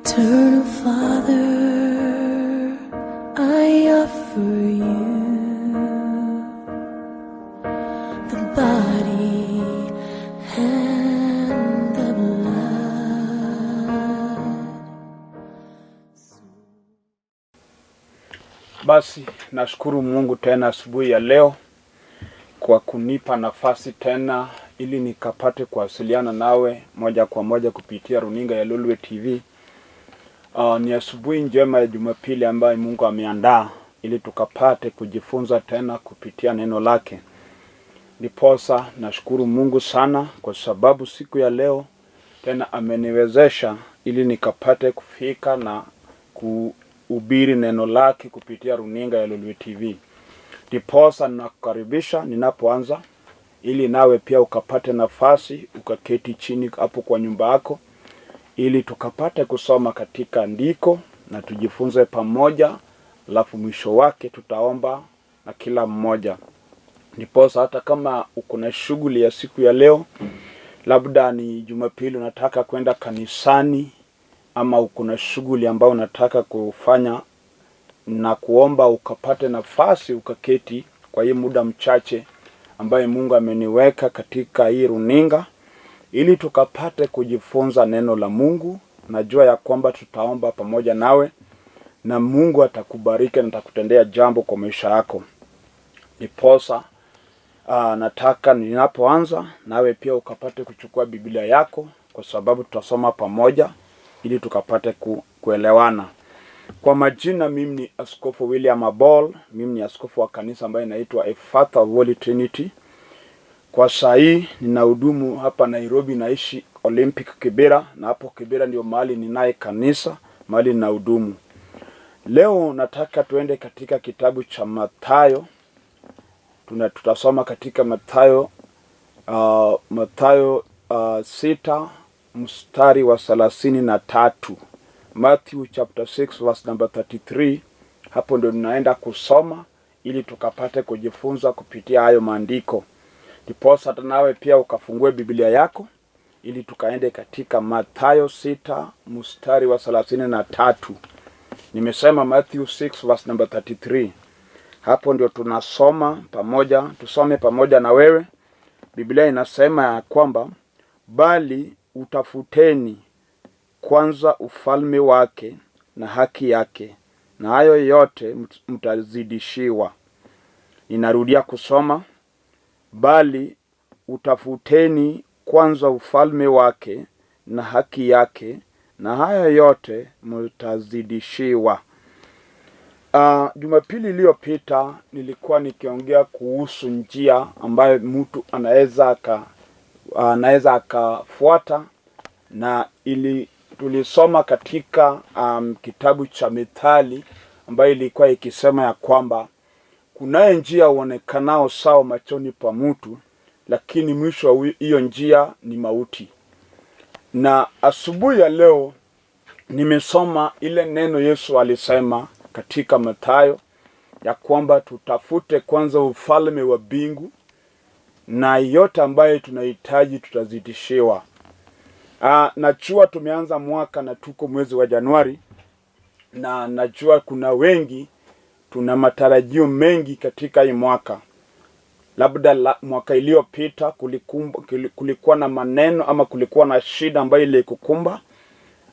Eternal Father, I offer you the body and the blood. Basi nashukuru Mungu tena asubuhi ya leo kwa kunipa nafasi tena ili nikapate kuwasiliana nawe moja kwa moja kupitia runinga ya Lolwe TV. Ni asubuhi njema ya Jumapili ambayo Mungu ameandaa ili tukapate kujifunza tena kupitia neno lake. Ndiposa nashukuru Mungu sana kwa sababu siku ya leo tena ameniwezesha ili nikapate kufika na kuhubiri neno lake kupitia runinga ya Lolwe TV. Ndiposa nakukaribisha ninapoanza ili nawe pia ukapate nafasi ukaketi chini hapo kwa nyumba yako ili tukapate kusoma katika andiko na tujifunze pamoja, alafu mwisho wake tutaomba na kila mmoja. Ndiposa hata kama uko na shughuli ya siku ya leo, labda ni Jumapili unataka kwenda kanisani ama uko na shughuli ambayo unataka kufanya na kuomba ukapate nafasi ukaketi kwa hii muda mchache ambaye Mungu ameniweka katika hii runinga ili tukapate kujifunza neno la Mungu. Najua ya kwamba tutaomba pamoja nawe na Mungu atakubariki na atakutendea jambo kwa maisha yako. Ndiposa nataka ninapoanza nawe pia ukapate kuchukua Biblia yako kwa sababu tutasoma pamoja ili tukapate kuelewana. Kwa majina mimi ni Askofu William Abol, mimi ni askofu wa kanisa ambaye inaitwa A Faith of Holy Trinity. Kwa saa hii ninahudumu hapa Nairobi, naishi Olympic Kibera, na hapo Kibera ndio mahali ninaye kanisa, mahali ninahudumu. Leo nataka tuende katika kitabu cha Mathayo. Tutasoma katika Mathayo 6 mstari wa 33. Matthew chapter 6 verse number 33. Hapo ndio ninaenda kusoma ili tukapate kujifunza kupitia hayo maandiko. Ndiposa hata nawe pia ukafungue Biblia yako ili tukaende katika Mathayo 6 mstari wa 33. Nimesema Matthew 6 verse number 33. Hapo ndio tunasoma pamoja, tusome pamoja na wewe. Biblia inasema ya kwamba bali utafuteni kwanza ufalme wake na haki yake, na hayo yote mtazidishiwa. Ninarudia kusoma, bali utafuteni kwanza ufalme wake na haki yake, na hayo yote mtazidishiwa. Jumapili iliyopita nilikuwa nikiongea kuhusu njia ambayo mtu anaweza akafuata, na tulisoma katika kitabu cha Mithali ambayo ilikuwa ikisema ya kwamba kunaye njia uonekanao sawa machoni pa mtu, lakini mwisho wa hiyo njia ni mauti. Na asubuhi ya leo nimesoma ile neno Yesu alisema katika Mathayo ya kwamba tutafute kwanza ufalme wa mbingu na yote ambayo tunahitaji tutazidishiwa. Najua tumeanza mwaka na tuko mwezi wa Januari, na najua kuna wengi tuna matarajio mengi katika hii mwaka. Labda mwaka iliyopita kulikuwa na maneno ama kulikuwa na shida ambayo ilikukumba,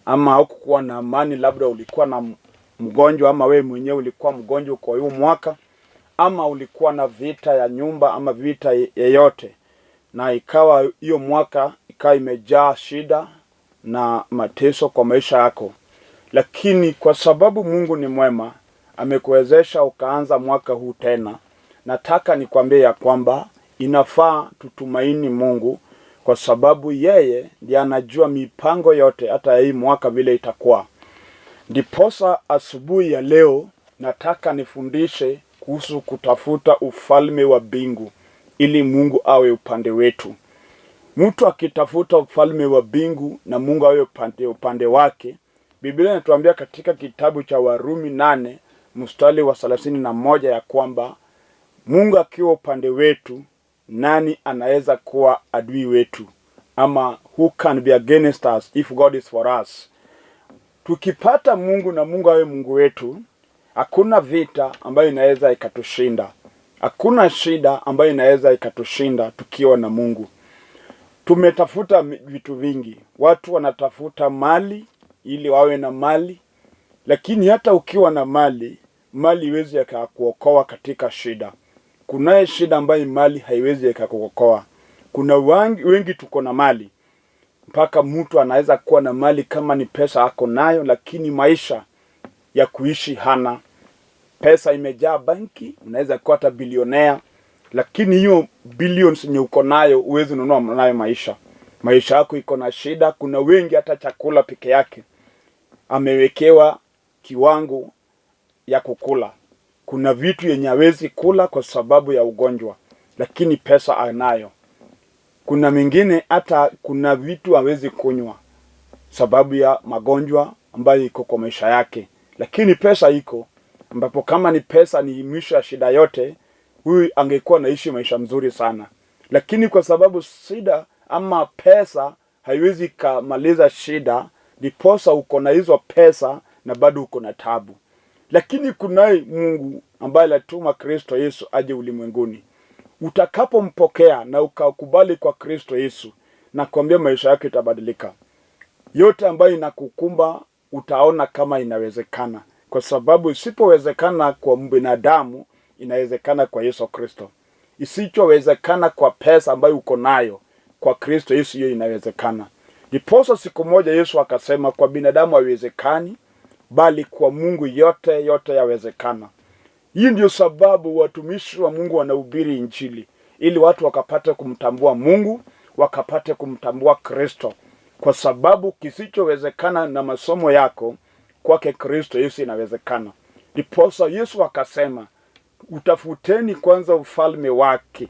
ama haukuwa na amani, labda ulikuwa na mgonjwa ama wewe mwenyewe ulikuwa mgonjwa kwa hiyo mwaka, ama ulikuwa na vita ya nyumba ama vita yeyote, na ikawa hiyo mwaka ikawa imejaa shida na mateso kwa maisha yako. Lakini kwa sababu Mungu ni mwema, amekuwezesha ukaanza mwaka huu tena. Nataka nikwambie ya kwamba inafaa tutumaini Mungu, kwa sababu yeye ndiye anajua mipango yote hata hii mwaka vile itakuwa. Ndiposa asubuhi ya leo nataka nifundishe kuhusu kutafuta ufalme wa mbingu ili Mungu awe upande wetu. Mtu akitafuta ufalme wa mbingu na Mungu awe upande wake, Biblia inatuambia katika kitabu cha Warumi 8 mstari wa 31 ya kwamba Mungu akiwa upande wetu, nani anaweza kuwa adui wetu? Ama who can be against us if God is for us? Tukipata Mungu na Mungu awe Mungu wetu, hakuna vita ambayo inaweza ikatushinda. Hakuna shida ambayo inaweza ikatushinda tukiwa na Mungu. Tumetafuta vitu vingi. Watu wanatafuta mali ili wawe na mali, lakini hata ukiwa na mali iwezi ikakuokoa katika shida. Kunaye shida ambayo mali haiwezi ikakuokoa. Kuna wengi tuko na mali. Mpaka mtu anaweza kuwa na mali kama ni pesa ako nayo, lakini maisha ya kuishi hana. Pesa imejaa banki, unaweza kuwa hata bilionea, lakini hiyo billions yenye uko nayo huwezi nunua nayo maisha. Maisha yako iko na shida. Kuna wengi hata chakula peke yake amewekewa kiwango ya kukula. Kuna vitu yenye hawezi kula kwa sababu ya ugonjwa, lakini pesa anayo. Kuna mingine hata kuna vitu hawezi kunywa sababu ya magonjwa ambayo iko kwa maisha yake, lakini pesa iko, ambapo kama ni pesa ni mwisho ya shida yote, huyu angekuwa naishi maisha mzuri sana. Lakini kwa sababu shida ama pesa haiwezi kumaliza shida, ndiposa uko na hizo pesa na bado uko na tabu. Lakini kunaye Mungu ambaye alituma Kristo Yesu aje ulimwenguni. Utakapompokea na ukakubali kwa Kristo Yesu, na kuambia maisha yako itabadilika. Yote ambayo inakukumba utaona kama inawezekana, kwa sababu isipowezekana kwa binadamu inawezekana kwa Yesu Kristo. Isichowezekana kwa pesa ambayo uko nayo, kwa Kristo Yesu hiyo inawezekana. Ndiposa siku moja Yesu akasema kwa binadamu haiwezekani, bali kwa Mungu yote yawezekana. Hii ndio sababu watumishi wa Mungu wanahubiri Injili, ili watu wakapate kumtambua Mungu, wakapate kumtambua Kristo. Kwa sababu kisichowezekana na masomo yako, kwake Kristo Yesu inawezekana. Ndiposa Yesu akasema, utafuteni kwanza ufalme wake.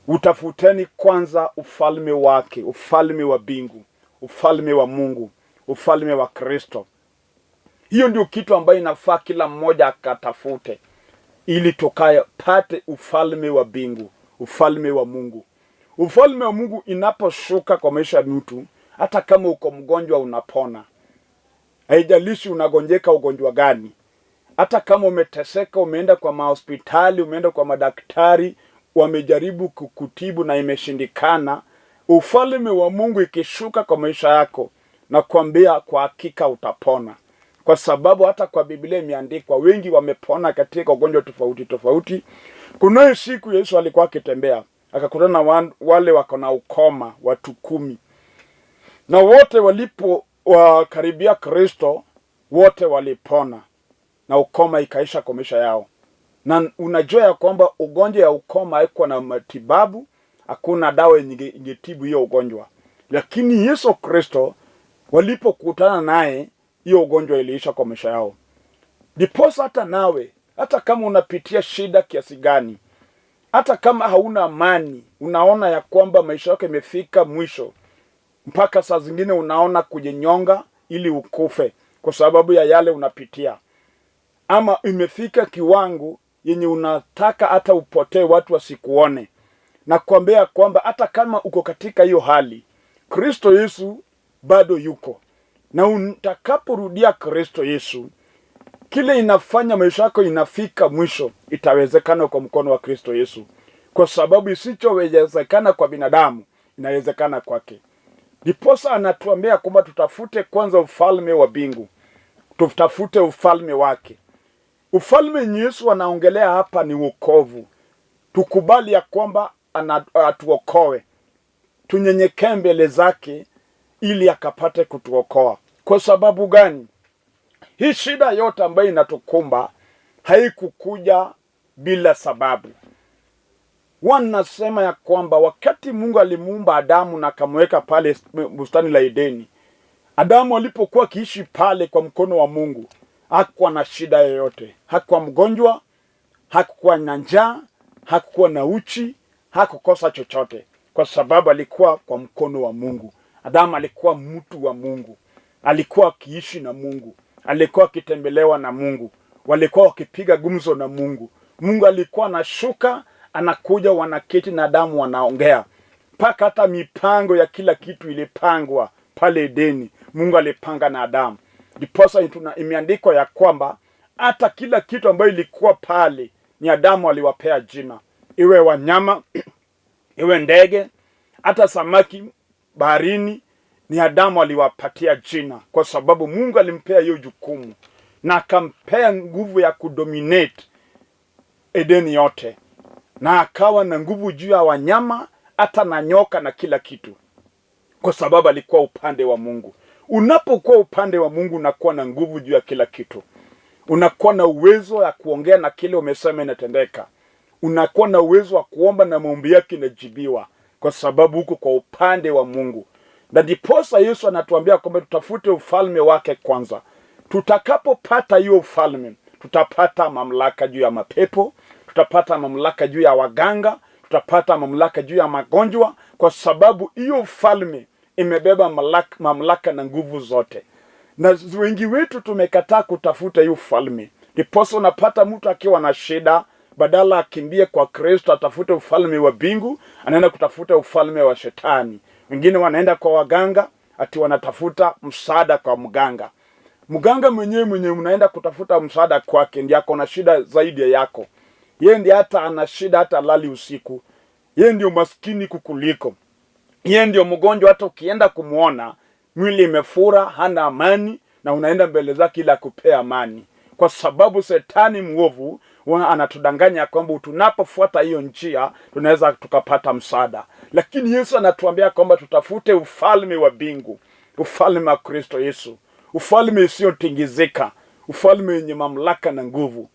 Utafuteni kwanza ufalme wake, ufalme wa mbingu, ufalme wa Mungu, ufalme wa Kristo. Hiyo ndio kitu ambayo inafaa kila mmoja akatafute, ili tukapate ufalme wa mbingu, ufalme wa Mungu. Ufalme wa Mungu inaposhuka kwa maisha ya mtu, hata kama uko mgonjwa unapona. Haijalishi unagonjeka ugonjwa gani. Hata kama umeteseka, umeenda kwa mahospitali, umeenda kwa madaktari, wamejaribu kukutibu na imeshindikana, ufalme wa Mungu ikishuka kwa maisha yako, na kuambia kwa hakika utapona. Kwa sababu hata kwa Biblia imeandikwa wengi wamepona katika ugonjwa tofauti tofauti. Kuna siku Yesu alikuwa akitembea, akakutana na wale wako na ukoma, watu 10. Na wote walipo wakaribia Kristo, wote walipona na ukoma ikaisha kwa maisha yao. Na unajua ya kwamba ugonjwa ya ukoma haikuwa na matibabu, hakuna dawa ingetibu hiyo ugonjwa. Lakini Yesu Kristo walipokutana naye, hiyo ugonjwa iliisha kwa maisha yao. Ndiposa hata nawe, hata kama unapitia shida kiasi gani, hata kama hauna amani, unaona ya kwamba maisha yako imefika mwisho, mpaka saa zingine unaona kujinyonga ili ukufe kwa sababu ya yale unapitia, ama imefika kiwango yenye unataka hata upotee watu wasikuone, na kuambia kwamba hata kama uko katika hiyo hali, Kristo Yesu bado yuko. Na utakaporudia Kristo Yesu, kile inafanya maisha yako inafika mwisho, itawezekana kwa mkono wa Kristo Yesu. Kwa sababu isichowezekana kwa binadamu, inawezekana kwake. Ndiposa anatuambia kwamba tutafute kwanza ufalme wa mbingu, tutafute ufalme wake. Ufalme Yesu anaongelea hapa ni wokovu. Tukubali ya kwamba atuokoe, tunyenyekee mbele zake ili akapate kutuokoa. Kwa sababu gani? Hii shida yote ambayo inatukumba haikukuja bila sababu. Wanasema ya kwamba wakati Mungu alimuumba Adamu na akamweka pale bustani la Edeni, Adamu alipokuwa akiishi pale kwa mkono wa Mungu, hakuwa na shida yoyote. Hakuwa mgonjwa, hakuwa na njaa, hakuwa na uchi, hakukosa chochote, kwa sababu alikuwa kwa mkono wa Mungu. Adamu alikuwa mtu wa Mungu, alikuwa akiishi na Mungu, alikuwa akitembelewa na Mungu, walikuwa wakipiga gumzo na Mungu. Mungu alikuwa anashuka, anakuja, wanaketi na Adamu wanaongea. Mpaka hata mipango ya kila kitu ilipangwa pale Edeni. Mungu alipanga na Adamu. Ndiposa imeandikwa ya kwamba hata kila kitu ambayo ilikuwa pale ni Adamu aliwapea jina. Iwe wanyama, iwe ndege, hata samaki baharini ni Adamu aliwapatia jina, kwa sababu Mungu alimpea hiyo jukumu na akampea nguvu ya kudominate Edeni yote, na akawa na nguvu juu ya wanyama hata na nyoka na kila kitu, kwa sababu alikuwa upande wa Mungu. Unapokuwa upande wa Mungu unakuwa na nguvu juu ya kila kitu. Unakuwa na uwezo ya kuongea na kile umesema inatendeka. Unakuwa na uwezo wa kuomba na maombi yake inajibiwa, kwa sababu huko kwa upande wa Mungu. Na ndiposa Yesu anatuambia kwamba tutafute ufalme wake kwanza. Tutakapopata hiyo ufalme, tutapata mamlaka juu ya mapepo, tutapata mamlaka juu ya waganga, tutapata mamlaka juu ya magonjwa, kwa sababu hiyo ufalme imebeba mamlaka na nguvu zote. Na wengi wetu tumekataa kutafuta hiyo ufalme. Ndiposa unapata mtu akiwa na shida, badala akimbie kwa Kristo atafute ufalme wa mbingu, anaenda kutafuta ufalme wa shetani. Wengine wanaenda kwa waganga ati wanatafuta msaada kwa mganga. Mganga mwenye unaenda kutafuta msaada kwake ndiye ako na shida zaidi yako. Yeye ndiye hata ana shida, hata lali usiku. Yeye ndio maskini kukuliko. Yeye ndio mgonjwa, hata ukienda kumuona mwili imefura, hana amani, na unaenda mbele zake ili akupee amani. Kwa sababu Shetani mwovu anatudanganya kwamba tunapofuata hiyo njia tunaweza tukapata msaada. Lakini Yesu anatuambia kwamba tutafute ufalme wa mbingu, ufalme wa Kristo Yesu, ufalme usiotingizika, ufalme wenye mamlaka na nguvu.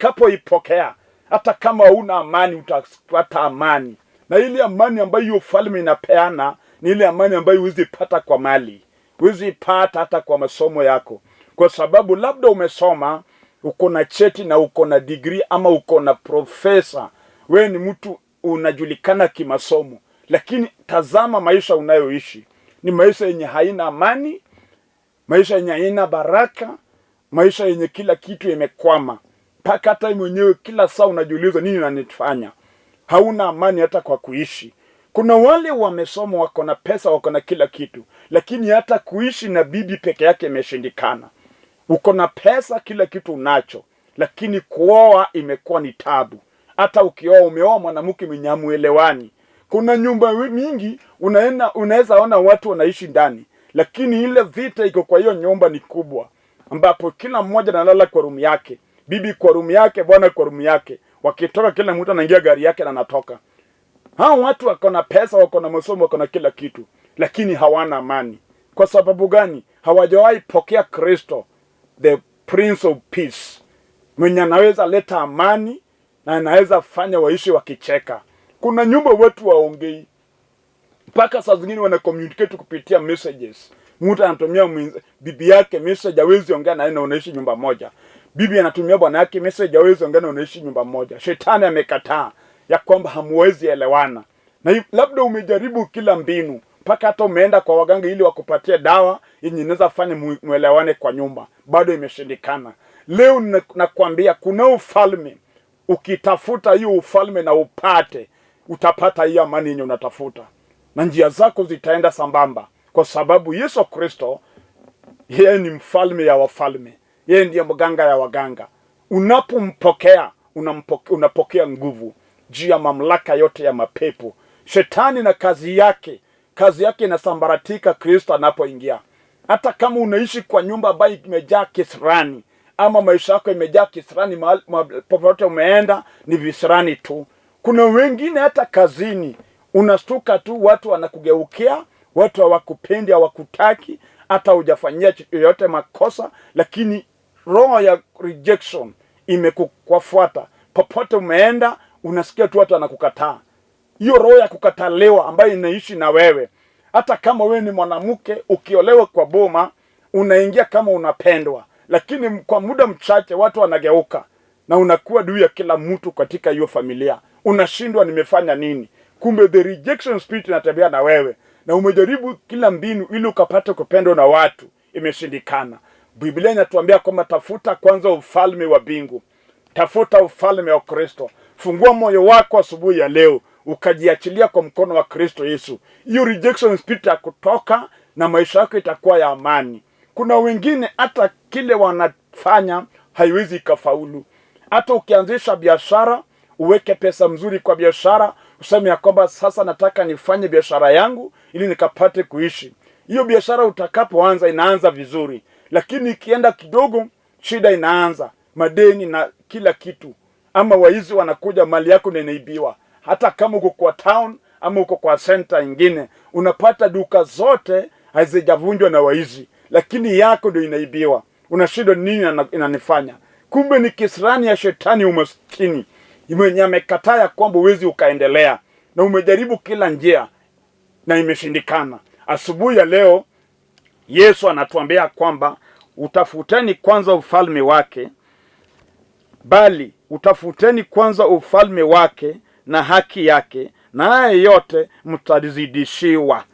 Utakapoipokea, hata kama huna amani utapata amani. Na ile amani ambayo hiyo ufalme inapeana ni ile amani ambayo huwezi pata kwa mali, huwezi pata hata kwa masomo yako. Kwa sababu labda umesoma, uko na cheti na uko na degree ama uko na profesa, wewe ni mtu unajulikana kimasomo, lakini tazama maisha unayoishi ni maisha yenye haina amani, maisha yenye haina baraka, maisha yenye kila kitu imekwama. Mpaka hata mwenyewe kila saa unajiuliza nini nanifanya. Hauna amani hata kwa kuishi. Kuna wale wamesoma, wako na pesa, wako na kila kitu, lakini hata kuishi na bibi peke yake imeshindikana. Uko na pesa, kila kitu unacho, lakini kuoa imekuwa ni tabu. Hata ukioa, umeoa mwanamke mwenye hamuelewani. Kuna nyumba mingi unaweza ona watu wanaishi ndani, lakini ile vita iko kwa hiyo nyumba ni kubwa, ambapo kila mmoja analala kwa room yake, bibi kwa room yake, bwana kwa room yake. Wakitoka kila mtu anaingia gari yake na anatoka. Hao watu wako na pesa, wako na masomo, wako na kila kitu, lakini hawana amani. Kwa sababu gani? Hawajawahi pokea Kristo, the Prince of Peace, mwenye anaweza leta amani na anaweza fanya waishi wakicheka. Kuna nyumba watu waongei, mpaka saa zingine wana communicate kupitia messages. Mtu anatumia bibi yake message, hawezi ongea naye na unaishi nyumba moja. Bibi anatumia bwana yake message, hawezi ongea na unaishi nyumba moja. Shetani amekataa ya kwamba hamuwezi elewana. Na labda umejaribu kila mbinu, mpaka hata umeenda kwa waganga ili wakupatie dawa yenye inaweza fanya muelewane kwa nyumba, bado imeshindikana. Leo nakwambia kuna ufalme. Ukitafuta hiyo ufalme na upate, utapata hiyo amani yenye unatafuta, na njia zako zitaenda sambamba, kwa sababu Yesu Kristo yeye ni mfalme ya wafalme. Yeye ndiye mganga ya waganga. Unapompokea, unapokea nguvu juu ya mamlaka yote ya mapepo. Shetani na kazi yake inasambaratika Kristo anapoingia. Hata kama unaishi kwa nyumba ambayo imejaa kisirani, ama maisha yako imejaa kisirani, popote umeenda ni visirani tu. Kuna wengine hata kazini unastuka tu, watu wanakugeukia, watu hawakupendi, hawakutaki, hata hujafanyia yoyote makosa, lakini roho ya rejection imekufuata. Popote umeenda unasikia tu watu wanakukataa. Hiyo roho ya kukataliwa ambayo inaishi na wewe. Hata kama wewe ni mwanamke, ukiolewa kwa boma, unaingia kama unapendwa, lakini kwa muda mchache watu wanageuka na unakuwa adui ya kila mtu katika hiyo familia. Unashindwa nimefanya nini? Kumbe the rejection spirit inatembea na wewe, na umejaribu kila mbinu ili ukapate kupendwa na watu, imeshindikana. Biblia inatuambia kwamba tafuta kwanza ufalme wa mbingu. Tafuta ufalme wa Kristo. Fungua moyo wako asubuhi ya leo, ukajiachilia kwa mkono wa Kristo Yesu. Hiyo rejection spirit ya kutoka na maisha yako itakuwa ya amani. Kuna wengine hata kile wanafanya haiwezi ikafaulu. Hata ukianzisha biashara, uweke pesa mzuri kwa biashara, useme ya kwamba sasa nataka nifanye biashara yangu ili nikapate kuishi. Hiyo biashara utakapoanza inaanza vizuri, lakini ikienda kidogo shida inaanza, madeni na kila kitu. Ama waizi wanakuja, mali yako inaibiwa. Hata kama uko kwa town ama uko kwa center ingine, unapata duka zote hazijavunjwa na waizi, lakini yako ndio inaibiwa. Unashindwa nini inanifanya? Kumbe ni kisirani ya shetani, umaskini mwenye amekataa kwamba uwezi ukaendelea, na umejaribu kila njia na imeshindikana. Asubuhi ya leo Yesu anatuambia kwamba utafuteni kwanza ufalme wake, bali utafuteni kwanza ufalme wake na haki yake, na haya yote mtazidishiwa.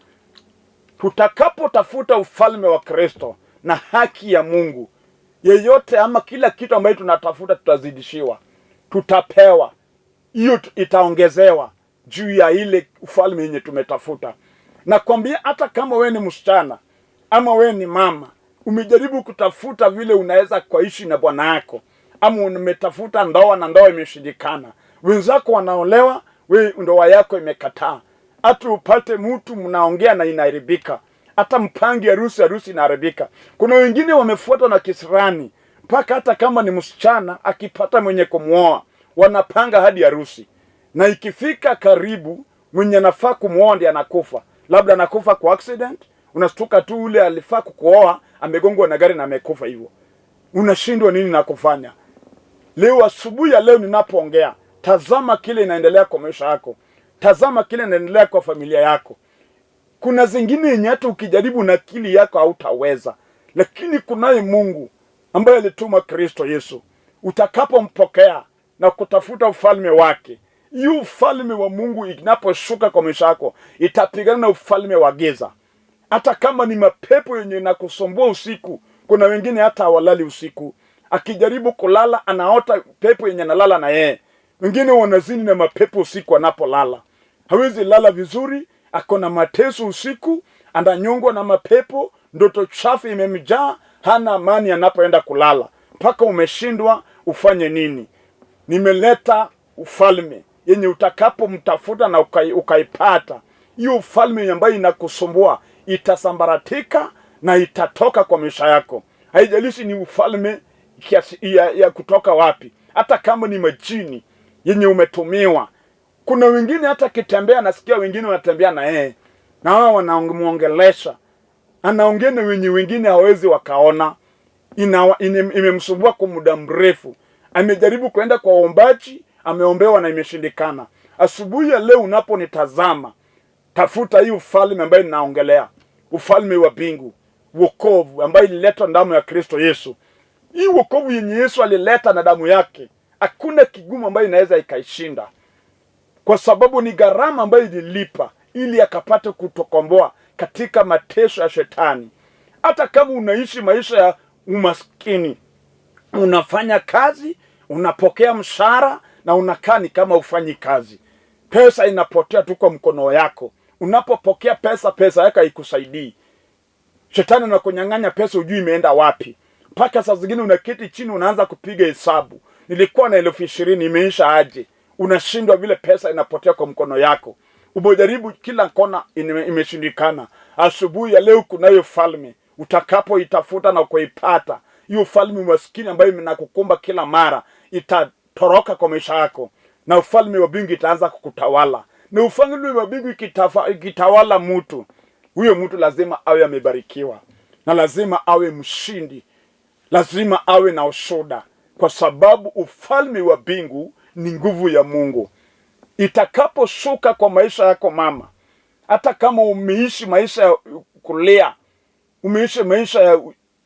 Tutakapotafuta ufalme wa Kristo na haki ya Mungu, yeyote ama kila kitu ambacho tunatafuta tutazidishiwa, tutapewa. Hiyo itaongezewa juu ya ile ufalme yenye tumetafuta. Na kwambia hata kama we ni msichana ama we ni mama, umejaribu kutafuta vile unaweza kuishi na bwana yako, ama umetafuta ndoa na ndoa imeshindikana, wenzako wanaolewa, we ndoa yako imekataa, hata upate mtu mnaongea na inaharibika, hata mpangi harusi inaharibika. Kuna wengine wamefuatwa na kisirani, mpaka hata kama ni msichana akipata mwenye kumuoa wanapanga hadi harusi, na ikifika karibu mwenye nafaa kumuoa ndiye anakufa. Labda anakufa kwa accident, unastuka tu ule alifaa kukuoa amegongwa na gari na amekufa hivyo. Unashindwa nini na kufanya? Leo asubuhi ya leo ninapoongea, tazama kile inaendelea kwa maisha yako. Tazama kile inaendelea kwa familia yako. Kuna zingine yenye hata ukijaribu na akili yako hautaweza, lakini kunaye Mungu ambaye alituma Kristo Yesu. Utakapompokea na kutafuta ufalme wake, hiyo ufalme wa Mungu inaposhuka kwa maisha yako, itapigana na ufalme wa giza. Hata kama ni mapepo yenye nakusumbua usiku, kuna wengine hata hawalali usiku. Akijaribu kulala anaota pepo yenye analala na yeye. Wengine wanazini na mapepo usiku anapolala. Hawezi lala vizuri, akona mateso usiku, ananyongwa na mapepo, ndoto chafu imemjaa, hana amani anapoenda kulala. Mpaka umeshindwa ufanye nini? Nimeleta ufalme yenye utakapomtafuta na ukaipata, hiyo ufalme ambayo inakusumbua itasambaratika na itatoka kwa maisha yako. Haijalishi ni ufalme ya kutoka wapi, hata kama ni majini yenye umetumiwa. Kuna wengine hata kitembea nasikia wengine wanatembea na yeye, na wao wanamuongelesha, anaongea na wengine hawezi wakaona. Imemsumbua kwa muda mrefu. Amejaribu kwenda kwa waombaji, ameombewa na imeshindikana. Asubuhi ya leo unaponitazama, tafuta hii ufalme ambayo ninaongelea, ufalme wa mbingu, wokovu ambayo ililetwa na damu ya Kristo Yesu. Hii wokovu yenye Yesu alileta na damu yake, hakuna kigumu ambayo inaweza ikaishinda, kwa sababu ni gharama ambayo ililipa ili akapate kutokomboa katika mateso ya shetani. Hata kama unaishi maisha ya umaskini, unafanya kazi, unapokea mshahara na unakaa ni kama ufanyi kazi, pesa inapotea tu kwa mkono yako. Unapopokea pesa yako haikusaidii. Shetani anakunyang'anya pesa, hujui imeenda wapi. Mpaka saa zingine unaketi chini unaanza kupiga hesabu, nilikuwa na 20,000 imeisha aje? Unashindwa vile pesa inapotea kwa mkono yako. Umejaribu kila kona, imeshindikana. Asubuhi ya leo kunayo ufalme, utakapoitafuta na kuipata, hiyo ufalme umaskini ambayo inakukumba kila mara itatoroka kwa maisha yako, na ufalme wa mbingu itaanza kukutawala. Na ufalme wa mbingu ikitawala mtu, huyo mtu lazima awe amebarikiwa, na lazima awe mshindi, lazima awe na ushuhuda, kwa sababu ufalme wa mbingu ni nguvu ya Mungu. Itakaposhuka kwa maisha yako mama, hata kama umeishi maisha ya kulea, umeishi maisha ya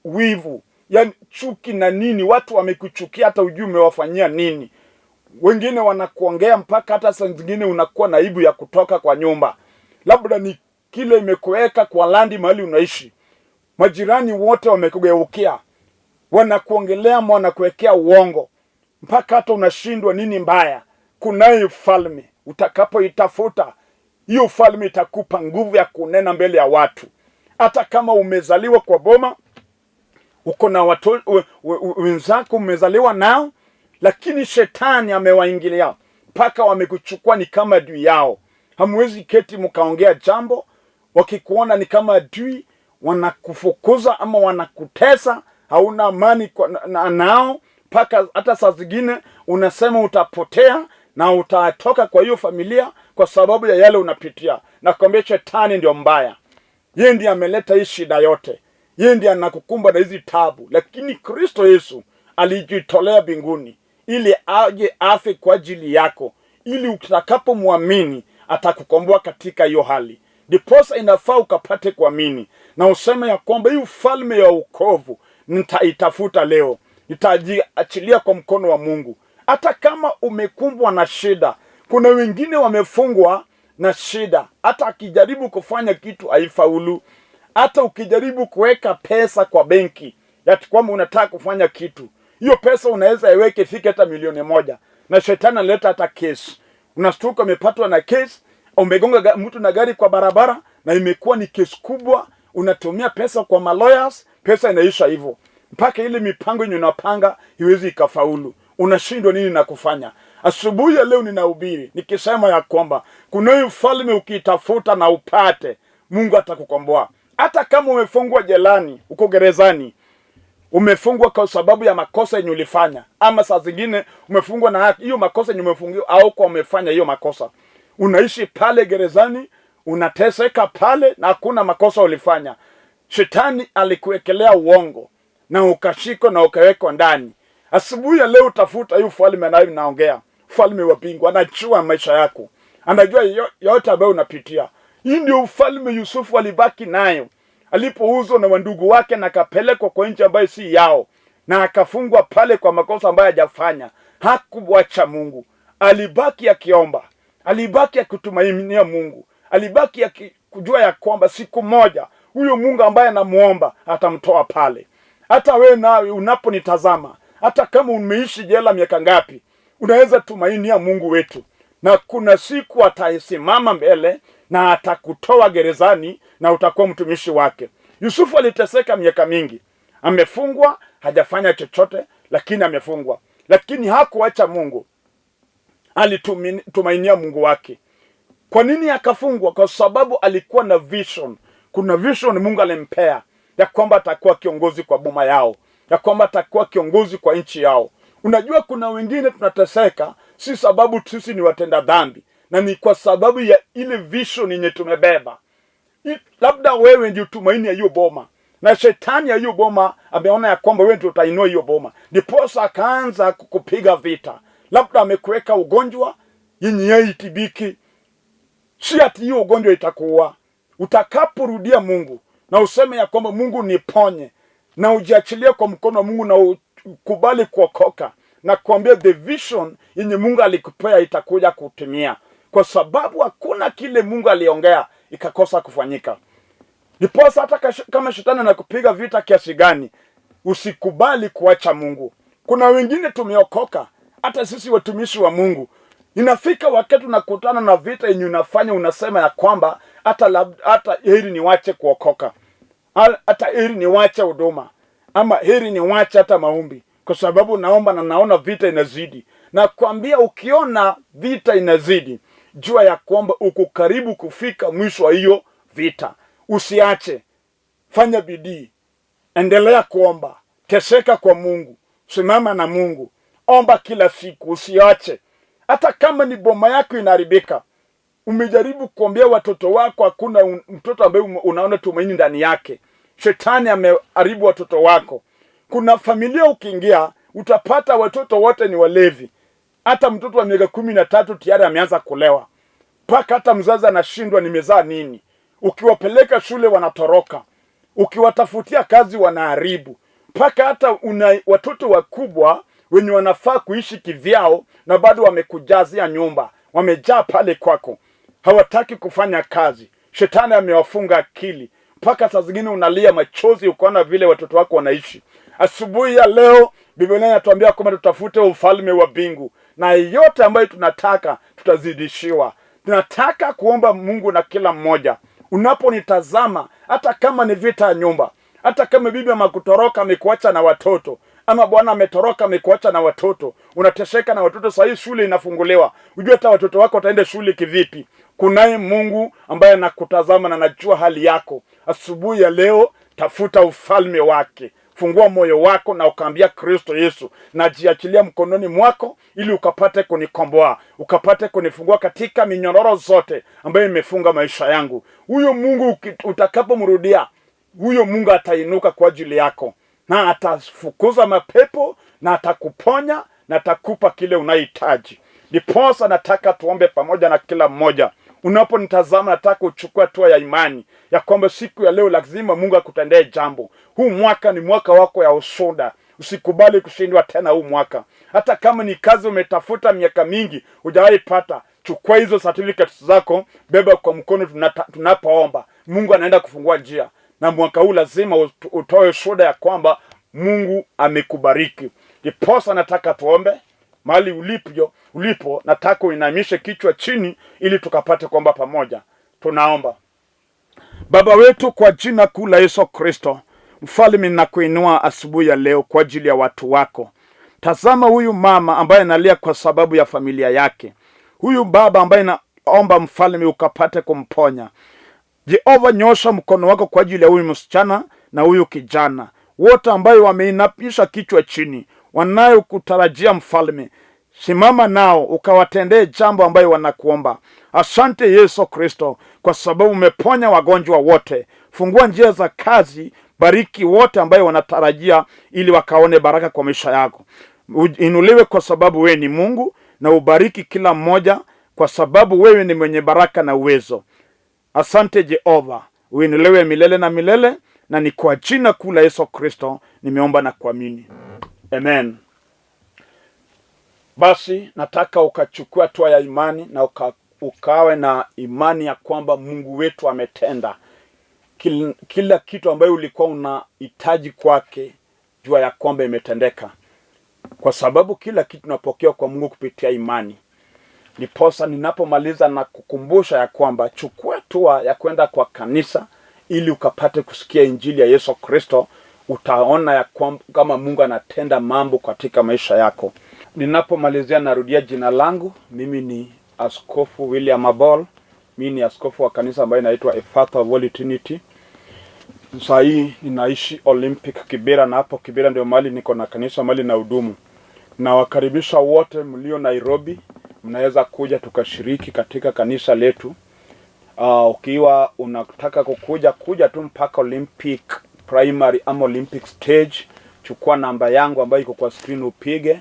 wivu, yani chuki na nini, watu wamekuchukia hata ujui umewafanyia nini. Wengine wanakuongea mpaka hata saa zingine unakuwa na aibu ya kutoka kwa nyumba. Labda ni kile imekuweka kwa landi mahali unaishi, majirani wote wamekugeukia, wanakuongelea, wanakuwekea uongo, mpaka hata unashindwa nini mbaya. Kunaye ufalme, utakapoitafuta hiyo ufalme itakupa nguvu ya kunena mbele ya watu. Hata kama umezaliwa kwa boma, uko na watoto wenzako umezaliwa nao, lakini shetani amewaingilia mpaka wamekuchukua ni kama adui yao. Hamwezi keti mkaongea jambo, wakikuona ni kama adui, wanakufukuza ama wanakutesa, hauna amani nao, mpaka hata saa zingine unasema utapotea na utatoka kwa hiyo familia kwa sababu ya yale unapitia. Na kwambia shetani ndio mbaya. Yeye ndiye ameleta hii shida yote. Yeye ndiye anakukumba na hizi tabu. Lakini Kristo Yesu alijitolea mbinguni ili aje afe kwa ajili yako, ili utakapomwamini atakukomboa katika hiyo hali. Ndiposa inafaa ukapate kuamini na useme ya kwamba hii ufalme ya wokovu nitaitafuta leo, nitajiachilia kwa mkono wa Mungu. Hata kama umekumbwa na shida, kuna wengine wamefungwa na shida, hata akijaribu kufanya kitu haifaulu. Hata ukijaribu kuweka pesa kwa benki ya kwamba unataka kufanya kitu, hiyo pesa unaweza iweke ifike hata milioni 1, na shetani analeta hata kesi. Unastuka umepatwa na kesi, umegonga mtu na gari kwa barabara na imekuwa ni kesi kubwa, unatumia pesa kwa lawyers, pesa inaisha hivyo. Mpaka ile mipango yenye unapanga iwezi ikafaulu. Unashindwa nini na kufanya. Asubuhi ya leo ninahubiri nikisema ya kwamba kuna ufalme ukitafuta na upate, Mungu atakukomboa. Hata kama umefungwa jelani, uko gerezani, umefungwa kwa sababu ya makosa yenye ulifanya, ama saa zingine umefungwa na hiyo makosa yenye umefungiwa au kwa umefanya hiyo makosa, unaishi pale gerezani, unateseka pale na hakuna makosa ulifanya. Shetani alikuwekelea uongo na ukashikwa na ukawekwa ndani. Asubuhi ya leo utafuta hiyo ufalme anayo naongea, ufalme wa mbingu. Anajua maisha yako, anajua yote ambayo unapitia. Hii ndio ufalme Yusufu alibaki nayo alipouzwa na wandugu wake na akapelekwa kwa nchi ambayo si yao, na akafungwa pale kwa makosa ambayo hajafanya. Hakuacha Mungu, alibaki akiomba, alibaki akitumainia Mungu, alibaki akijua ya kwamba siku moja huyo Mungu ambaye anamuomba atamtoa pale. Hata wewe nawe unaponitazama, hata kama umeishi jela miaka ngapi, unaweza tumainia Mungu wetu, na kuna siku atasimama mbele na atakutoa gerezani na utakuwa mtumishi wake. Yusufu aliteseka miaka mingi, amefungwa, hajafanya chochote, lakini amefungwa. Lakini hakuacha Mungu, alitumainia Mungu wake. Kwa nini akafungwa? Kwa sababu alikuwa na vision. Kuna vision Mungu alimpea ya kwamba atakuwa kiongozi kwa boma yao, ya kwamba atakuwa kiongozi kwa nchi yao. Unajua kuna wengine tunateseka si sababu sisi ni watenda dhambi, na ni kwa sababu ya ile vision yenye tumebeba. Labda wewe ndio tumaini ya hiyo boma, na shetani ya hiyo boma ameona ya kwamba wewe ndio utainua hiyo boma, ndiposa akaanza kukupiga vita. Labda amekuweka ugonjwa yenye haitibiki. Si ati hiyo ugonjwa itakuua. Utakaporudia Mungu na useme ya kwamba Mungu niponye, na ujiachilie kwa mkono wa Mungu na ukubali kuokoka, na kuambia the vision yenye Mungu alikupea itakuja kutimia, kwa sababu hakuna kile Mungu aliongea ikakosa kufanyika. Ndiposa hata kama shetani anakupiga vita kiasi gani, usikubali kuacha Mungu. Kuna wengine tumeokoka, hata sisi watumishi wa Mungu, inafika wakati unakutana na vita yenye unafanya unasema ya kwamba hata heri niwache kuokoka, hata heri niwache huduma, ama heri niwache hata maombi, kwa sababu naomba na naona vita inazidi. Na kuambia ukiona vita inazidi, jua ya kwamba uko karibu kufika mwisho wa hiyo vita. Usiache, fanya bidii, endelea kuomba, teseka kwa Mungu, simama na Mungu, omba kila siku, usiache. Hata kama ni boma yako inaharibika, umejaribu kuombea watoto wako, hakuna mtoto ambaye unaona tumaini ndani yake, shetani ameharibu watoto wako. Kuna familia ukiingia utapata watoto wote ni walevi. Hata mtoto wa miaka 13 tayari ameanza kulewa, mpaka hata mzazi anashindwa nimezaa nini. Ukiwapeleka shule wanatoroka, ukiwatafutia kazi wanaharibu, mpaka hata una watoto wakubwa wenye wanafaa kuishi kivyao na bado wamekujazia nyumba, wamejaa pale kwako, hawataki kufanya kazi. Shetani amewafunga akili, mpaka saa zingine unalia machozi ukaona vile watoto wako wanaishi. Asubuhi ya leo Biblia inatuambia kwamba tutafute ufalme wa mbingu, na yote ambayo tunataka tutazidishiwa. Tunataka kuomba Mungu na kila mmoja Unaponitazama, hata kama ni vita ya nyumba, hata kama bibi amakutoroka amekuacha na watoto, ama bwana ametoroka amekuacha na watoto, unateseka na watoto, saa hii shule inafunguliwa, ujue hata watoto wako wataenda shule kivipi? Kunaye Mungu ambaye anakutazama na anajua hali yako. Asubuhi ya leo, tafuta ufalme wake. Fungua moyo wako na ukaambia Kristo Yesu, najiachilia mkononi mwako ili ukapate kunikomboa, ukapate kunifungua katika minyororo zote ambayo imefunga maisha yangu. Huyo Mungu utakapomrudia, huyo Mungu atainuka kwa ajili yako, na atafukuza mapepo, na atakuponya, na atakupa kile unahitaji. Ndiposa nataka tuombe pamoja na kila mmoja. Unaponitazama, nataka uchukue hatua ya imani ya kwamba siku ya leo lazima Mungu akutendee jambo. Huu mwaka ni mwaka wako ya ushuhuda. Usikubali kushindwa tena huu mwaka. Hata kama ni kazi umetafuta miaka mingi hujawahi pata, chukua hizo certificates zako, beba kwa mkono tunapoomba. Mungu anaenda kufungua njia, na mwaka huu lazima utoe shuhuda ya kwamba Mungu amekubariki. Ndiposa nataka tuombe. Mahali ulipo nataka uinamishe kichwa chini ili tukapate kuomba pamoja. Tunaomba. Baba wetu, kwa jina kuu la Yesu Kristo, Mfalme, ninakuinua asubuhi ya leo kwa ajili ya watu wako. Tazama huyu mama ambaye analia kwa sababu ya familia yake. Huyu baba ambaye naomba Mfalme ukapate kumponya. Jehova, nyosha mkono wako kwa ajili ya huyu msichana na huyu kijana, wote ambayo wameinamisha kichwa chini, wanayokutarajia Mfalme. Simama nao ukawatendee jambo ambayo wanakuomba. Asante Yesu Kristo, kwa sababu umeponya wagonjwa wote. Fungua njia za kazi, bariki wote ambayo wanatarajia ili wakaone baraka kwa maisha yako. Inuliwe kwa sababu wewe ni Mungu, na ubariki kila mmoja kwa sababu wewe ni mwenye baraka na uwezo. Asante Jehova, uinuliwe milele na milele, na ni kwa jina kuu la Yesu Kristo nimeomba na kuamini. Amen. Basi nataka ukachukua hatua ya imani na ukawe na imani ya kwamba Mungu wetu ametenda kila kitu ambayo ulikuwa unahitaji kwake. Jua ya kwamba imetendeka, kwa sababu kila kitu tunapokea kwa Mungu kupitia imani. Niposa ninapomaliza na kukumbusha ya kwamba chukua hatua ya kwenda kwa kanisa ili ukapate kusikia injili ya Yesu Kristo. Utaona ya kwamba kama Mungu anatenda mambo katika maisha yako. Ninapomalizia narudia jina langu. Mimi ni Askofu William Abol. Mimi ni askofu wa kanisa ambayo inaitwa Father of Holy Trinity. Sasa hii ninaishi Olympic Kibera, na hapo Kibera ndio mahali niko na kanisa mahali na hudumu. Na wakaribisha wote mlio Nairobi, mnaweza kuja tukashiriki katika kanisa letu. Ukiwa unataka kuja tu mpaka Olympic Primary ama Olympic Stage, chukua namba yangu ambayo iko kwa screen upige,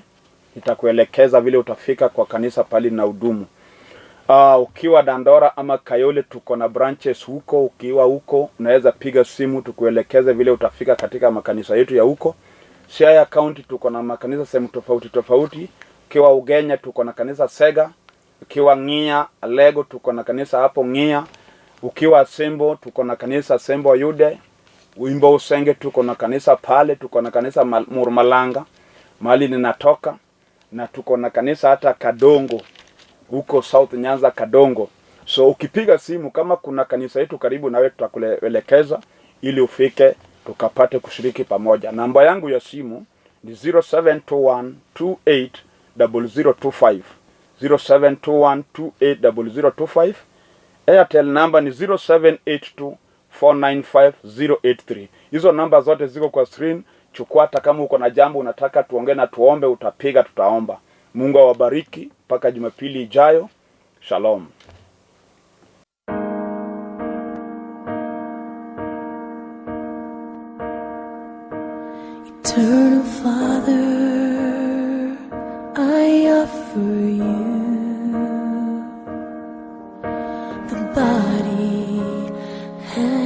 nitakuelekeza vile utafika kwa kanisa pali na hudumu. Ukiwa Dandora ama Kayole tuko na branches huko. Ukiwa huko unaweza piga simu tukuelekeze vile utafika katika makanisa yetu ya huko. Siaya County tuko na makanisa sehemu tofauti tofauti. Ukiwa Ugenya tuko na kanisa Sega. Ukiwa Ngia Lego tuko na kanisa hapo Ngia. Ukiwa Sembo tuko na kanisa Sembo Yude. Wimbo Usenge tuko na kanisa pale. Tuko na kanisa Murmalanga mahali ninatoka, na tuko na kanisa hata Kadongo huko South Nyanza Kadongo. So ukipiga simu kama kuna kanisa yetu karibu nawe, tutakuelekeza ili ufike tukapate kushiriki pamoja. Namba yangu ya simu ni 0721280025 0721280025. Airtel namba ni 0782495083. Hizo namba zote ziko kwa screen. Chukua, hata kama uko na jambo unataka tuongee na tuombe, utapiga tutaomba. Mungu awabariki mpaka Jumapili ijayo. Shalom. Eternal Father, I offer you the body and